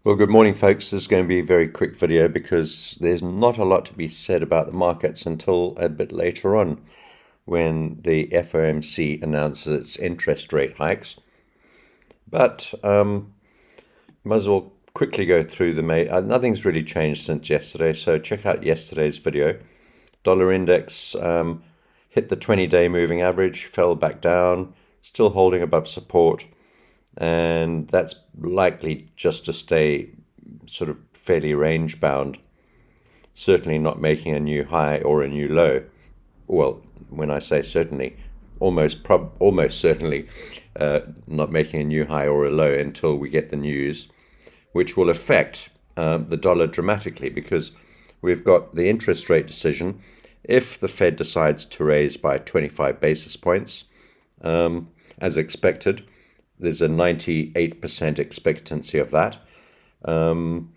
Well, good morning, folks. This is going to be a very quick video because there's not a lot to be said about the markets until a bit later on when the FOMC announces its interest rate hikes. But might as well quickly go through the main. Nothing's really changed since yesterday, so check out yesterday's video. Dollar index hit the 20-day moving average, fell back down, still holding above support, and that's likely just to stay sort of fairly range bound, certainly not making a new high or a new low. Well, when I say certainly, almost certainly not making a new high or a low until we get the news, which will affect the dollar dramatically because we've got the interest rate decision. If the Fed decides to raise by 25 basis points, as expected, there's a 98% expectancy of that, then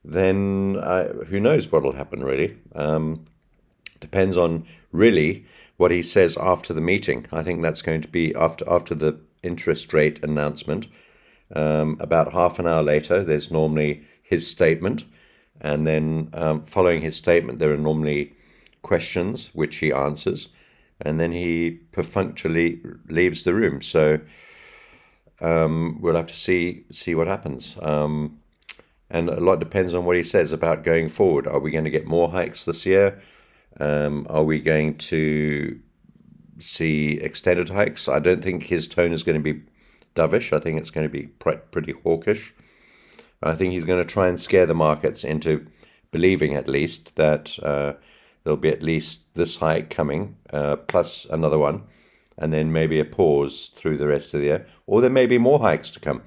who knows what will happen, really. Depends on really what he says after the meeting. I think that's going to be after the interest rate announcement. About half an hour later, there's normally his statement, and then following his statement, there are normally questions which he answers, and then he perfunctorily leaves the room. So we'll have to see what happens. And a lot depends on what he says about going forward. Are we going to get more hikes this year? Are we going to see extended hikes? I don't think his tone is going to be dovish. I think it's going to be pretty hawkish. I think he's going to try and scare the markets into believing at least that there'll be at least this hike coming, plus another one, and then maybe a pause through the rest of the year. Or there may be more hikes to come.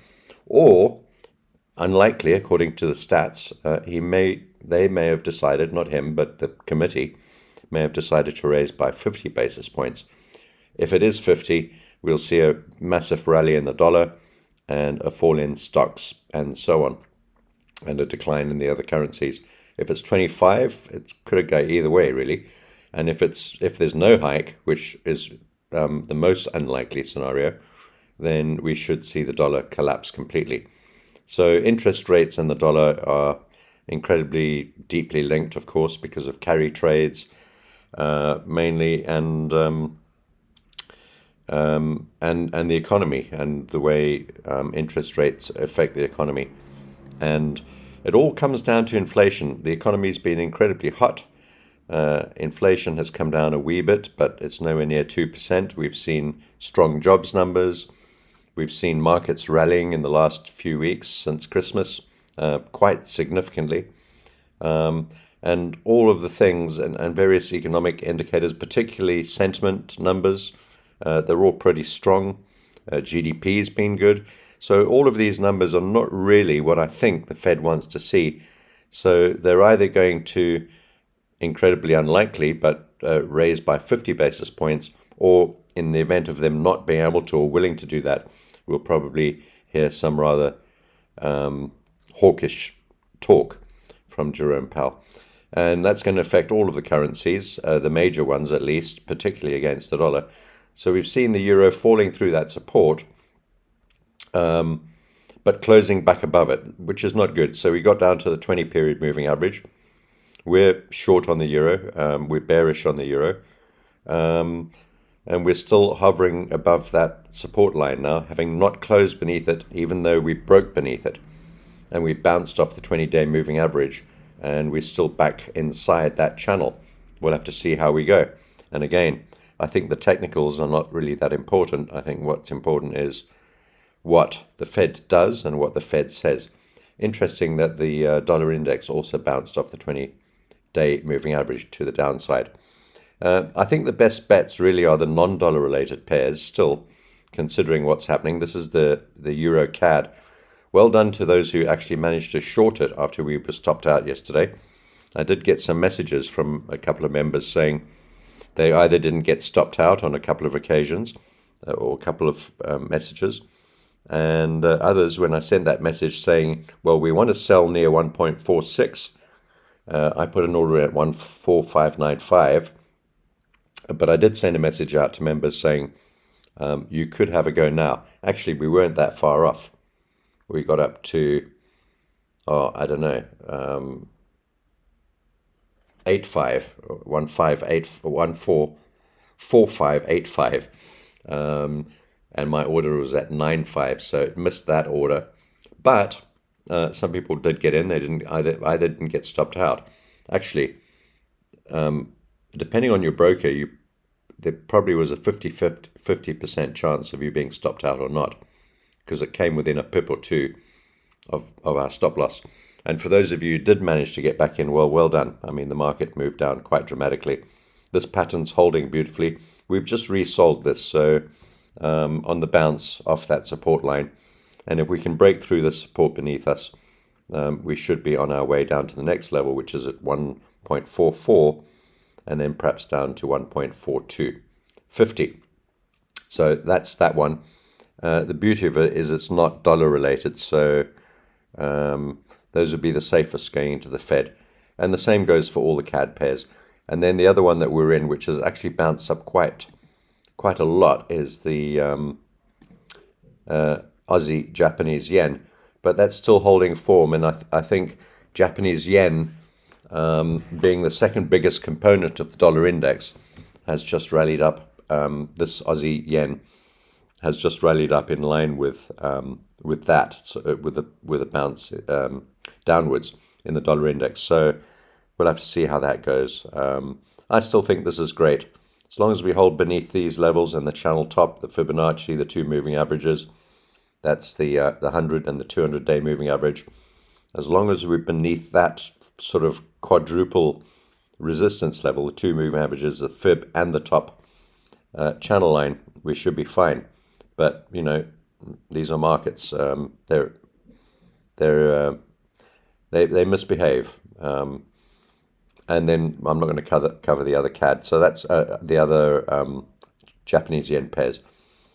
Or, unlikely, according to the stats, they may have decided, not him, but the committee may have decided to raise by 50 basis points. If it is 50, we'll see a massive rally in the dollar and a fall in stocks and so on, and a decline in the other currencies. If it's 25, it could go either way, really. And if there's no hike, which is the most unlikely scenario, then we should see the dollar collapse completely. So interest rates and the dollar are incredibly deeply linked, of course, because of carry trades mainly, and the economy and the way interest rates affect the economy. And it all comes down to inflation. The economy's been incredibly hot. Inflation has come down a wee bit, but it's nowhere near 2%. We've seen strong jobs numbers. We've seen markets rallying in the last few weeks since Christmas, quite significantly. And all of the things and various economic indicators, particularly sentiment numbers, they're all pretty strong. GDP's been good. So all of these numbers are not really what I think the Fed wants to see. So they're either going to, incredibly unlikely, but raise by 50 basis points, or in the event of them not being able to or willing to do that, we'll probably hear some rather hawkish talk from Jerome Powell. And that's going to affect all of the currencies, the major ones at least, particularly against the dollar. So we've seen the euro falling through that support, but closing back above it, which is not good. So we got down to the 20-period moving average. We're short on the euro. We're bearish on the euro. And we're still hovering above that support line now, having not closed beneath it, even though we broke beneath it. And we bounced off the 20-day moving average, and we're still back inside that channel. We'll have to see how we go. And again, I think the technicals are not really that important. I think what's important is what the Fed does and what the Fed says. Interesting that the dollar index also bounced off the 20-day moving average to the downside. I think the best bets really are the non-dollar related pairs still, considering what's happening. This is the Euro CAD. Well done to those who actually managed to short it after we were stopped out yesterday. I did get some messages from a couple of members saying they either didn't get stopped out on a couple of occasions or a couple of messages, and others, when I sent that message saying, well, we want to sell near 1.46, I put an order at 14595. But I did send a message out to members saying, you could have a go now. Actually, we weren't that far off. We got up to I don't know, 85, 158, 144585, and my order was at 95, so it missed that order. But some people did get in; they didn't either didn't get stopped out. Actually, depending on your broker, there probably was a 50% chance of you being stopped out or not, because it came within a pip or two of our stop loss. And for those of you who did manage to get back in, well done. I mean, the market moved down quite dramatically. This pattern's holding beautifully. We've just resold this, so on the bounce off that support line. And if we can break through the support beneath us, we should be on our way down to the next level, which is at 1.44, and then perhaps down to 1.4250. So that's that one. The beauty of it is it's not dollar related, so those would be the safest going into the Fed. And the same goes for all the CAD pairs. And then the other one that we're in, which has actually bounced up quite a lot, is the Aussie Japanese yen. But that's still holding form, and I think Japanese yen, being the second biggest component of the dollar index, has just rallied up. This Aussie yen has just rallied up in line with that, so with a bounce downwards in the dollar index. So we'll have to see how that goes. I still think this is great. As long as we hold beneath these levels and the channel top, the Fibonacci, the two moving averages, that's the 100 and the 200-day moving average. As long as we're beneath that sort of quadruple resistance level, the two moving averages, the fib and the top channel line, we should be fine. But you know, these are markets. They misbehave. And then I'm not going to cover the other CAD. So that's the other Japanese yen pairs.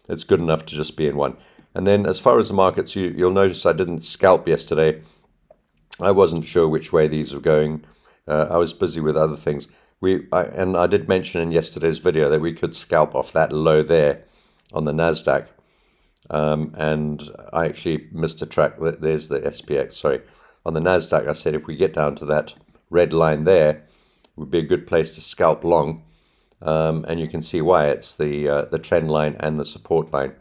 It's good enough to just be in one. And then as far as the markets, you'll notice I didn't scalp yesterday. I wasn't sure which way these were going. I was busy with other things. And I did mention in yesterday's video that we could scalp off that low there on the Nasdaq. And I actually missed a track. There's the SPX. Sorry, on the Nasdaq, I said if we get down to that red line there, it would be a good place to scalp long. And you can see why. It's the trend line and the support line.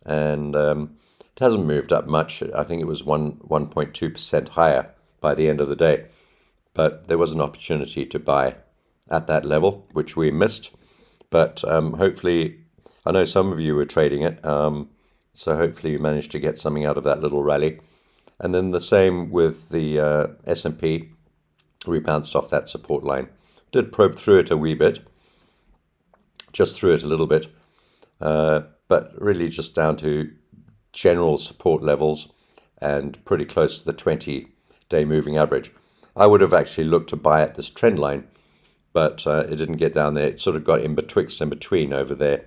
And it hasn't moved up much. I think it was 1.2% higher by the end of the day. But there was an opportunity to buy at that level, which we missed. But hopefully, I know some of you were trading it, so hopefully you managed to get something out of that little rally. And then the same with the S&P. We bounced off that support line. Did probe through it a wee bit, just through it a little bit, but really just down to general support levels and pretty close to the 20-day moving average. I would have actually looked to buy at this trend line, but it didn't get down there. It sort of got in between over there.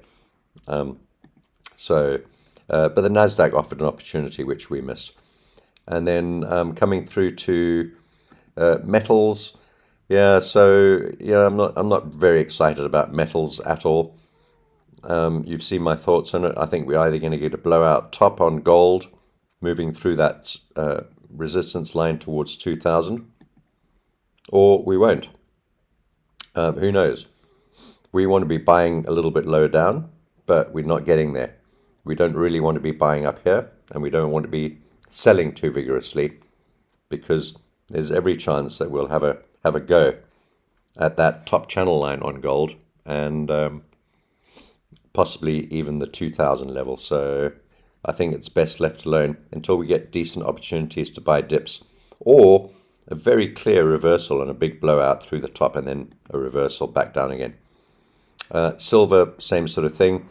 But the Nasdaq offered an opportunity which we missed. And then coming through to metals, I'm not very excited about metals at all. You've seen my thoughts on it. I think we're either going to get a blowout top on gold, moving through that resistance line towards 2,000, or we won't. Who knows? We want to be buying a little bit lower down, but we're not getting there. We don't really want to be buying up here, and we don't want to be selling too vigorously, because there's every chance that we'll have a go at that top channel line on gold, and possibly even the 2,000 level. So I think it's best left alone until we get decent opportunities to buy dips, or a very clear reversal and a big blowout through the top, and then a reversal back down again. Silver, same sort of thing.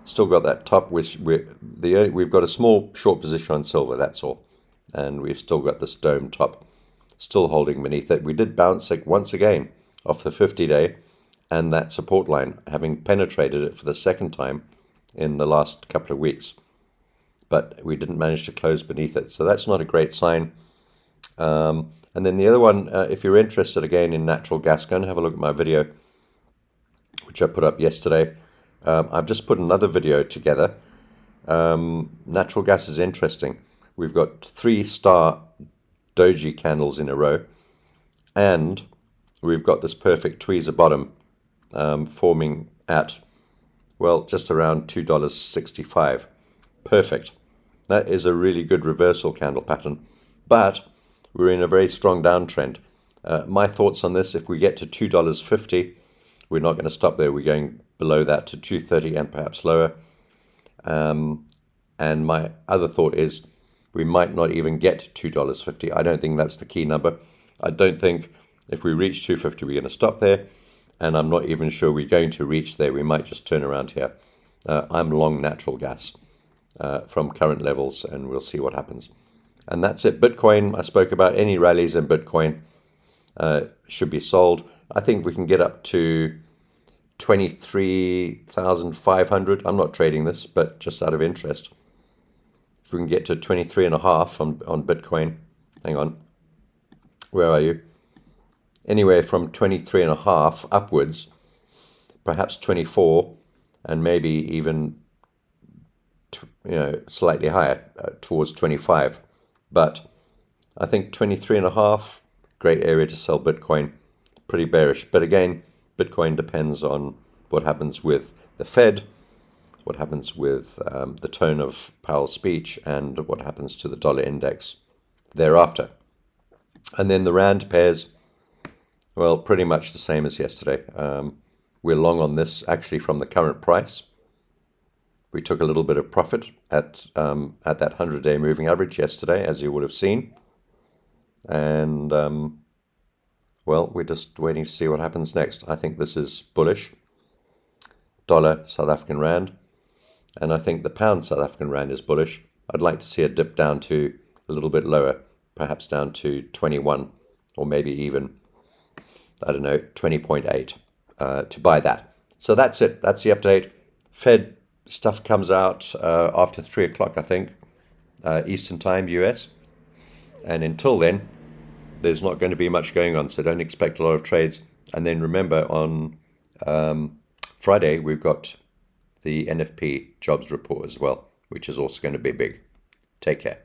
Still got that top, which we've got a small short position on silver, that's all. And we've still got this dome top, still holding beneath it. We did bounce once again off the 50-day and that support line, having penetrated it for the second time in the last couple of weeks. But we didn't manage to close beneath it, so that's not a great sign. And then the other one, if you're interested again in natural gas, go and have a look at my video, which I put up yesterday. I've just put another video together. Natural gas is interesting. We've got 3-star doji candles in a row, and we've got this perfect tweezer bottom forming at, well, just around $2.65. Perfect. That is a really good reversal candle pattern, but we're in a very strong downtrend. My thoughts on this: if we get to $2.50, we're not going to stop there. We're going below that to $2.30 and perhaps lower. And my other thought is we might not even get to $2.50. I don't think that's the key number. I don't think if we reach $2.50 we're going to stop there, and I'm not even sure we're going to reach there. We might just turn around here. I'm long natural gas from current levels, and we'll see what happens. And that's it. Bitcoin, I spoke about. Any rallies in Bitcoin should be sold. I think we can get up to 23,500. I'm not trading this, but just out of interest. If we can get to 23.5 on Bitcoin, hang on, where are you? Anywhere from 23.5 upwards, perhaps 24, and maybe even slightly higher towards 25. But I think 23.5, great area to sell Bitcoin. Pretty bearish, but again, Bitcoin depends on what happens with the Fed, what happens with the tone of Powell's speech, and what happens to the dollar index thereafter. And then the Rand pairs, well, pretty much the same as yesterday. We're long on this actually from the current price. We took a little bit of profit at that 100-day moving average yesterday, as you would have seen. And, well, we're just waiting to see what happens next. I think this is bullish. Dollar, South African Rand. And I think the pound South African Rand is bullish. I'd like to see it dip down to a little bit lower, perhaps down to 21, or maybe even, I don't know, 20.8 to buy that. So that's it. That's the update. Fed stuff comes out after 3 o'clock, I think, Eastern Time, US. And until then, there's not going to be much going on, so don't expect a lot of trades. And then remember, on Friday, we've got the NFP jobs report as well, which is also going to be big. Take care.